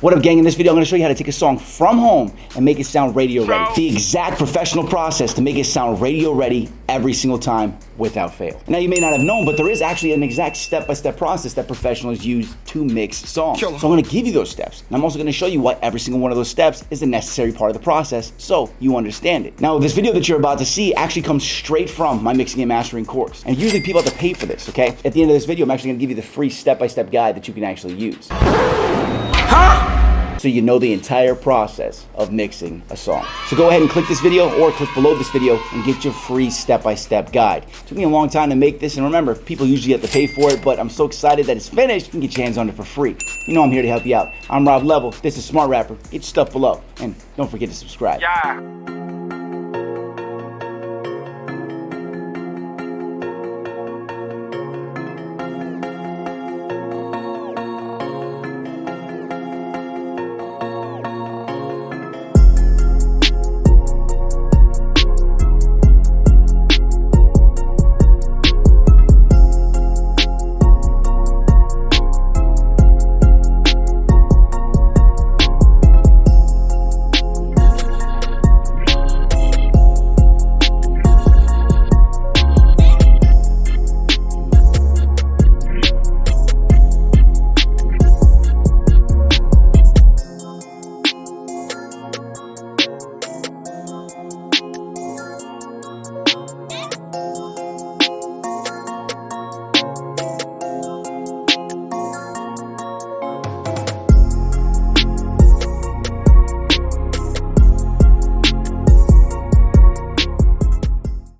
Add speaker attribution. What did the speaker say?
Speaker 1: What up, gang? In this video, I'm going to show you how to take a song from home and make it sound radio ready. The exact professional process to make it sound radio ready every single time without fail. Now, you may not have known, but there is actually an exact step-by-step process that professionals use to mix songs. So I'm going to give you those steps. And I'm also going to show you why every single one of those steps is a necessary part of the process so you understand it. Now, this video that you're about to see actually comes straight from my mixing and mastering course. And usually people have to pay for this, okay? At the end of this video, I'm actually going to give you the free step-by-step guide that you can actually use. So you know the entire process of mixing a song. So go ahead and click this video or click below this video and get your free step-by-step guide. It took me a long time to make this, and remember, people usually have to pay for it, but I'm so excited that it's finished, you can get your hands on it for free. You know I'm here to help you out. I'm Rob Level, this is Smart Rapper. Get your stuff below, and don't forget to subscribe.
Speaker 2: Yeah.